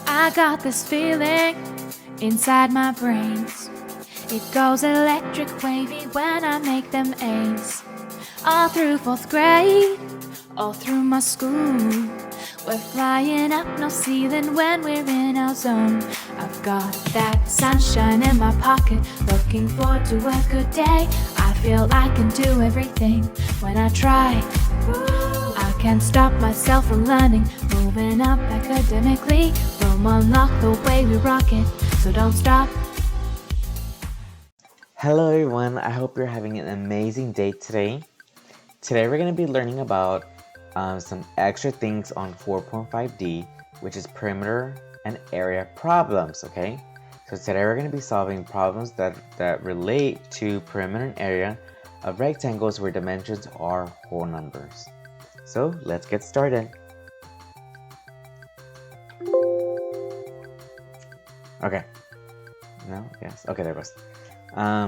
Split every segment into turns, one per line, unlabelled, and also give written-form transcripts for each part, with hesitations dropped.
I got this feeling inside my brains. It goes electric wavy when I make them A's. All through 4th grade, all through my school, we're flying up no ceiling when we're in our zone. I've got that sunshine in my pocket, looking forward to a good day. I feel I can do everything when I try. I can't stop myself from learning, moving up academically. Room unlock the way we rock it, so don't stop.
Hello everyone, I hope you're having an amazing day today. Today we're going to be learning about some extra things on 4.5D, which is perimeter and area problems, okay? So today we're going to be solving problems that relate to perimeter and area of rectangles where dimensions are whole numbers. So let's get started. Okay. No? Yes. Okay, there it goes. I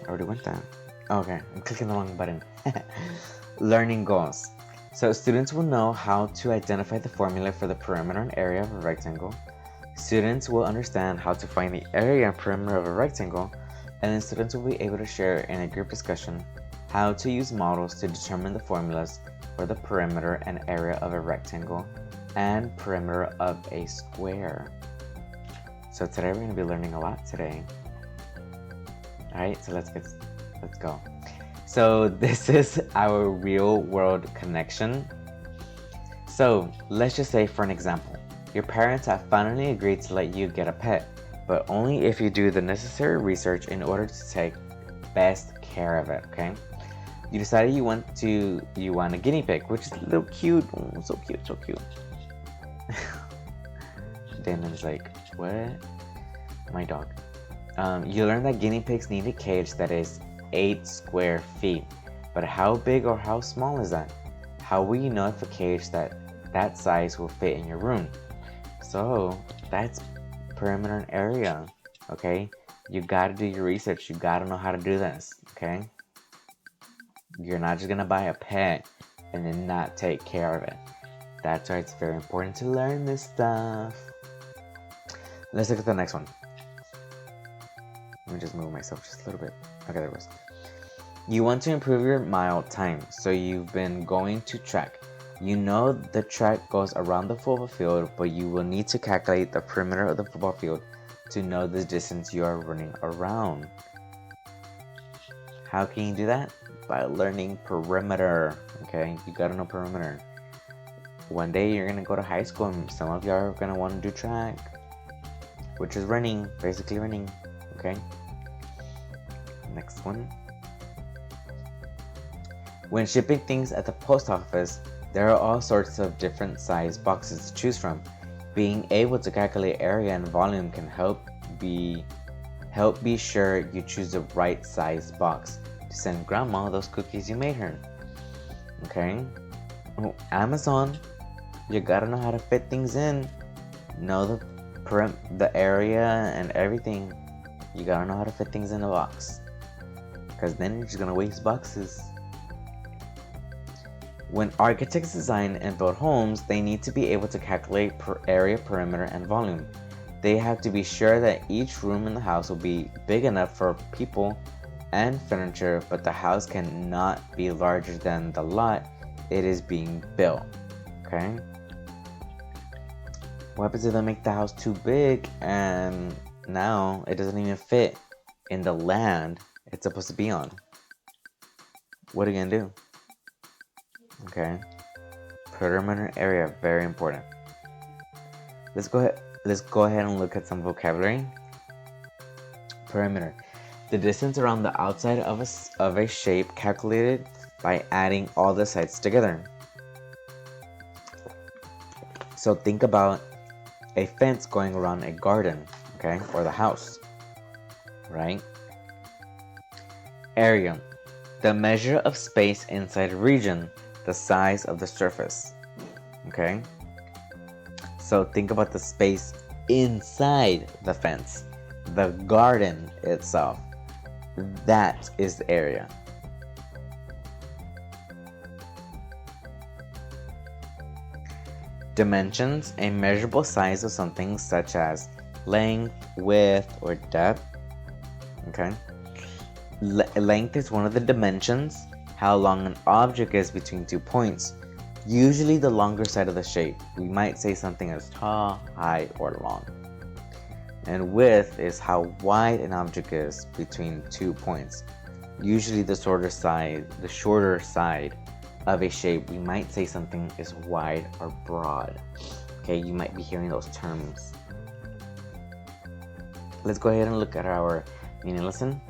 already went down. Okay, I'm clicking the wrong button. Learning goals. So students will know how to identify the formula for the perimeter and area of a rectangle. Students will understand how to find the area and perimeter of a rectangle, and then students will be able to share in a group discussion how to use models to determine the formulas for the perimeter and area of a rectangle and perimeter of a square. So today we're going to be learning a lot today. Alright, so let's go. So this is our real world connection. So let's just say, for an example, your parents have finally agreed to let you get a pet, but only if you do the necessary research in order to take best care of it, okay? You decided you want a guinea pig, which is a little cute. Oh, so cute. Damon's like, what? My dog. You learned that guinea pigs need a cage that is 8 square feet. But how big or how small is that? How will you know if a cage that size will fit in your room? So that's perimeter and area, okay? You gotta do your research. You gotta know how to do this, okay? You're not just gonna buy a pet and then not take care of it. That's why it's very important to learn this stuff. Let's look at the next one. Let me just move myself just a little bit. Okay, there it goes. You want to improve your mile time, so you've been going to track. You know the track goes around the football field, but you will need to calculate the perimeter of the football field to know the distance you are running around. How can you do that? By learning perimeter, okay? You gotta know perimeter. One day you're gonna go to high school and some of you are gonna want to do track, which is running, basically running, okay? Next one. When shipping things at the post office, there are all sorts of different size boxes to choose from. Being able to calculate area and volume can help be sure you choose the right size box to send grandma those cookies you made her. Okay? Oh, Amazon, you gotta know how to fit things in. Know the area and everything. You gotta know how to fit things in a box, because then you're just gonna waste boxes. When architects design and build homes, they need to be able to calculate area, perimeter, and volume. They have to be sure that each room in the house will be big enough for people and furniture, but the house cannot be larger than the lot it is being built. Okay? What happens if they make the house too big and now it doesn't even fit in the land it's supposed to be on? What are you gonna do? Okay, perimeter area, very important. Let's go ahead and look at some vocabulary. Perimeter, the distance around the outside of a shape calculated by adding all the sides together. So think about a fence going around a garden, okay, or the house, right? Area, the measure of space inside a region, the size of the surface, okay? So think about the space inside the fence, the garden itself. That is the area. Dimensions, a measurable size of something such as length, width, or depth. Okay. Length is one of the dimensions, how long an object is between 2 points, usually the longer side of the shape. We might say something as tall, high, or long. And width is how wide an object is between 2 points, usually the shorter side of a shape. We might say something is wide or broad. Okay, you might be hearing those terms. Let's go ahead and look at our mini lesson.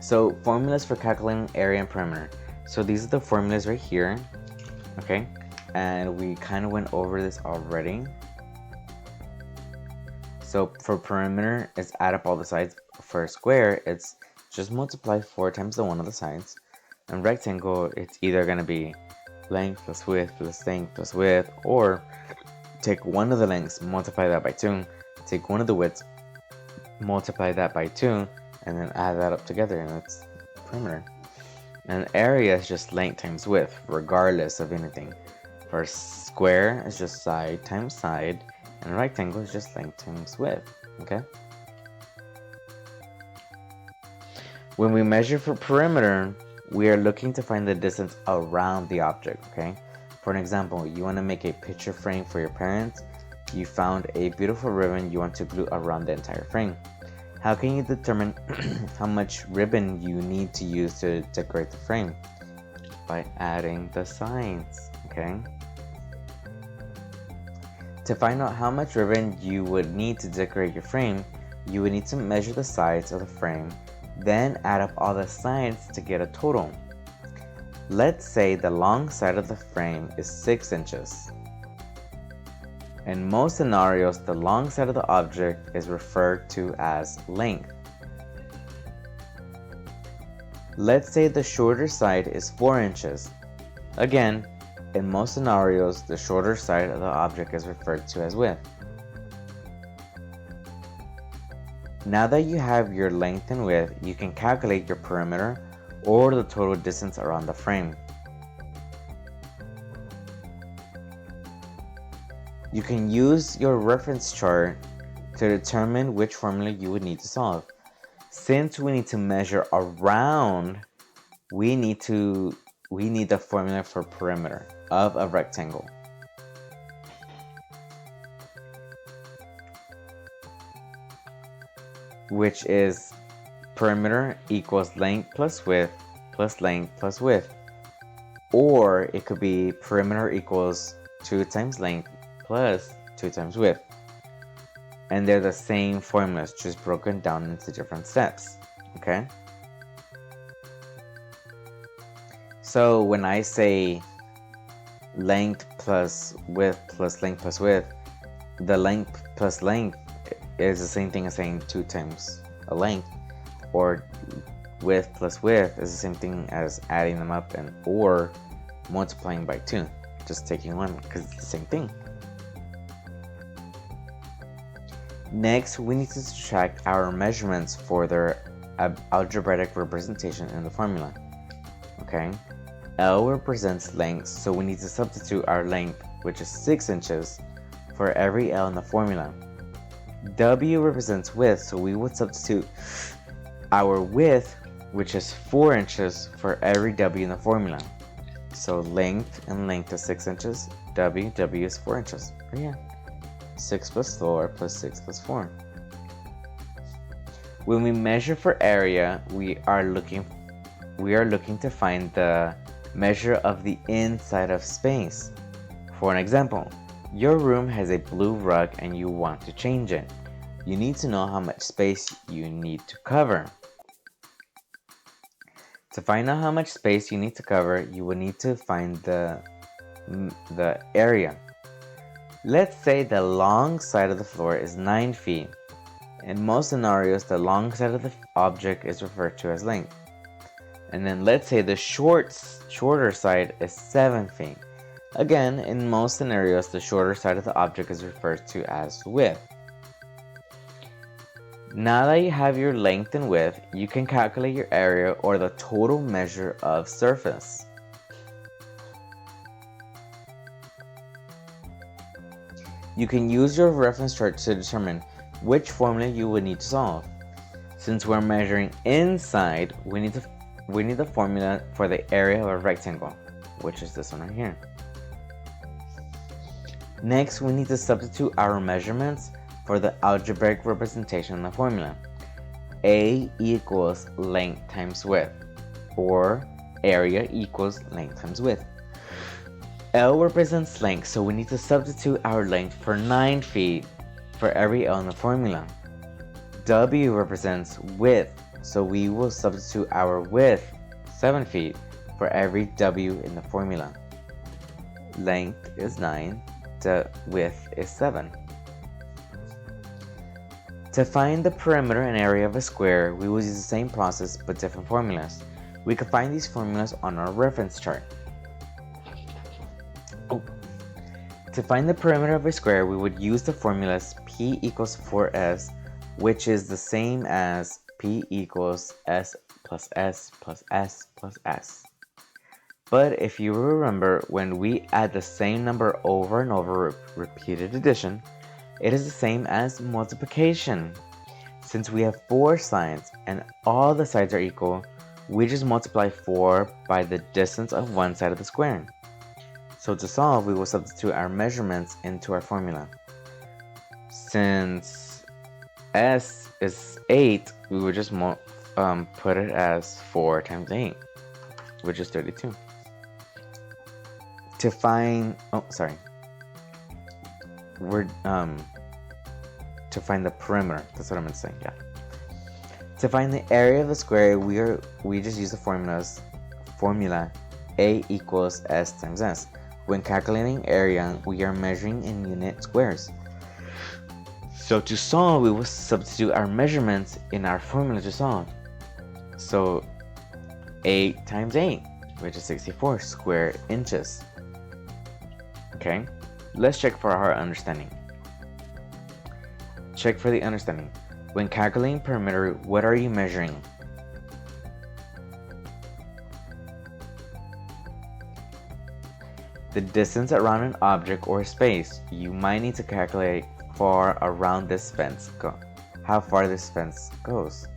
So, formulas for calculating area and perimeter. So these are the formulas right here. Okay, and we kind of went over this already. So for perimeter, it's add up all the sides. For a square, it's just multiply 4 times the one of the sides. And rectangle, it's either going to be length plus width plus length plus width, or take one of the lengths, multiply that by 2, take one of the widths, multiply that by 2, and then add that up together, and that's perimeter. And area is just length times width, regardless of anything. For square, it's just side times side, and rectangle is just length times width. Okay? When we measure for perimeter, we are looking to find the distance around the object. Okay? For an example, you want to make a picture frame for your parents. You found a beautiful ribbon you want to glue around the entire frame. How can you determine how much ribbon you need to use to decorate the frame? By adding the sides, okay? To find out how much ribbon you would need to decorate your frame, you would need to measure the sides of the frame, then add up all the sides to get a total. Let's say the long side of the frame is 6 inches. In most scenarios, the long side of the object is referred to as length. Let's say the shorter side is 4 inches. Again, in most scenarios, the shorter side of the object is referred to as width. Now that you have your length and width, you can calculate your perimeter or the total distance around the frame. You can use your reference chart to determine which formula you would need to solve. Since we need to measure around, we need the formula for perimeter of a rectangle. Which is perimeter equals length plus width plus length plus width. Or it could be perimeter equals 2 times length plus 2 times width. And they're the same formulas, just broken down into different steps. Okay? So when I say length plus width plus length plus width, the length plus length is the same thing as saying 2 times a length, or width plus width is the same thing as adding them up and or multiplying by 2, just taking one because it's the same thing. Next, we need to subtract our measurements for their algebraic representation in the formula. Okay, L represents length, so we need to substitute our length, which is 6 inches, for every L in the formula. W represents width, so we would substitute our width, which is 4 inches, for every W in the formula. So length and length is 6 inches, W is 4 inches. Right here. 6 plus 4 plus 6 plus 4. When we measure for area, we are looking to find the measure of the inside of space. For an example, your room has a blue rug and you want to change it. You need to know how much space you need to cover. To find out how much space you need to cover, you will need to find the area. Let's say the long side of the floor is 9 feet. In most scenarios, the long side of the object is referred to as length. And then let's say the shorter side is 7 feet. Again, in most scenarios, the shorter side of the object is referred to as width. Now that you have your length and width, you can calculate your area or the total measure of surface. You can use your reference chart to determine which formula you would need to solve. Since we're measuring inside, we need the formula for the area of a rectangle, which is this one right here. Next, we need to substitute our measurements for the algebraic representation in the formula. A equals length times width, or area equals length times width. L represents length, so we need to substitute our length for 9 feet for every L in the formula. W represents width, so we will substitute our width, 7 feet, for every W in the formula. Length is 9, the width is 7. To find the perimeter and area of a square, we will use the same process but different formulas. We can find these formulas on our reference chart. To find the perimeter of a square, we would use the formulas P equals 4S, which is the same as P equals S plus S plus S plus S. But if you remember, when we add the same number over and over, repeated addition, it is the same as multiplication. Since we have 4 sides and all the sides are equal, we just multiply 4 by the distance of one side of the square. So to solve, we will substitute our measurements into our formula. Since S is 8, we would just put it as 4 times 8, which is 32. To find, to find the perimeter, that's what I'm going to say, yeah. To find the area of the square, we just use the formula A equals S times S. When calculating area, we are measuring in unit squares. So to solve, we will substitute our measurements in our formula to solve. So 8 times 8, which is 64 square inches. Okay, let's check for our understanding. Check for the understanding. When calculating perimeter, what are you measuring? The distance around an object or space. You might need to calculate far around this fence how far this fence goes.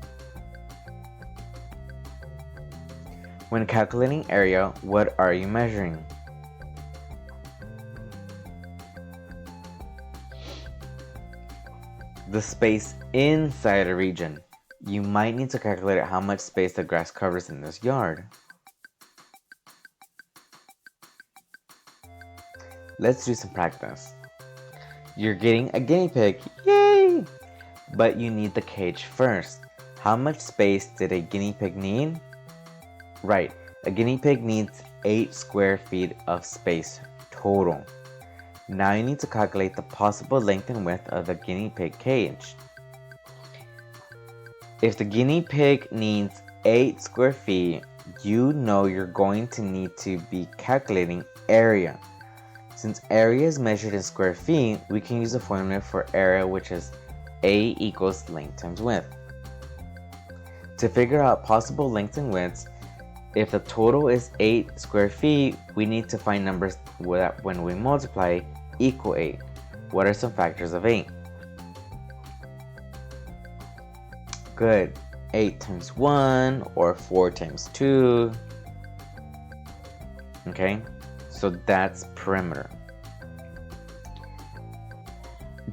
When calculating area, what are you measuring? The space inside a region. You might need to calculate how much space the grass covers in this yard. Let's do some practice. You're getting a guinea pig, yay! But you need the cage first. How much space did a guinea pig need? Right, a guinea pig needs 8 square feet of space total. Now you need to calculate the possible length and width of the guinea pig cage. If the guinea pig needs 8 square feet, you know you're going to need to be calculating area. Since area is measured in square feet, we can use a formula for area, which is A equals length times width. To figure out possible lengths and widths, if the total is 8 square feet, we need to find numbers that when we multiply equal 8. What are some factors of 8? Good. 8 times 1 or 4 times 2. Okay, so that's perimeter.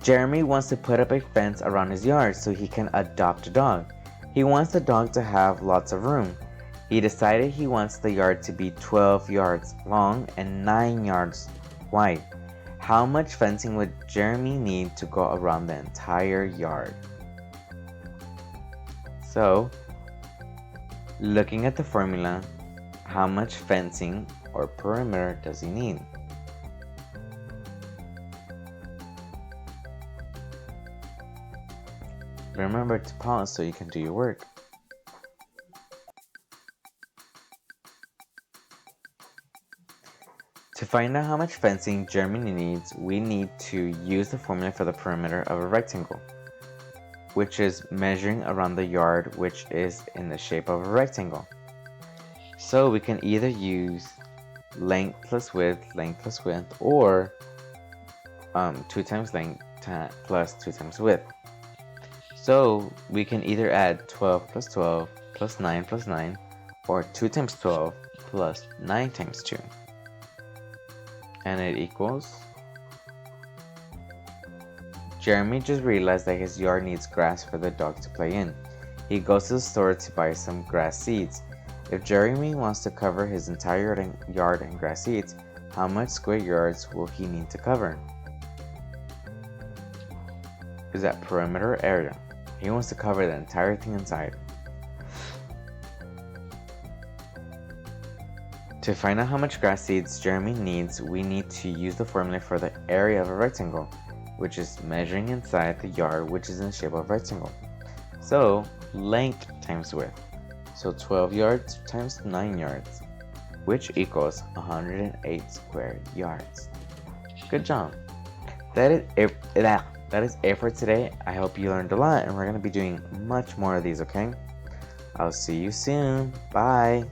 Jeremy wants to put up a fence around his yard so he can adopt a dog. He wants the dog to have lots of room. He decided he wants the yard to be 12 yards long and 9 yards wide. How much fencing would Jeremy need to go around the entire yard? So, looking at the formula, how much fencing or perimeter does he need? Remember to pause so you can do your work. To find out how much fencing Germany needs, we need to use the formula for the perimeter of a rectangle, which is measuring around the yard, which is in the shape of a rectangle. So we can either use length plus width, or 2 times length plus 2 times width. So we can either add 12 plus 12 plus 9 plus 9, or 2 times 12 plus 9 times 2. And it equals... Jeremy just realized that his yard needs grass for the dog to play in. He goes to the store to buy some grass seeds. If Jeremy wants to cover his entire yard in grass seeds, how much square yards will he need to cover? Is that perimeter area? He wants to cover the entire thing inside. To find out how much grass seeds Jeremy needs, we need to use the formula for the area of a rectangle, which is measuring inside the yard, which is in the shape of a rectangle. So, length times width. So 12 yards times 9 yards, which equals 108 square yards. Good job. That is it for today. I hope you learned a lot, and we're going to be doing much more of these, okay? I'll see you soon. Bye.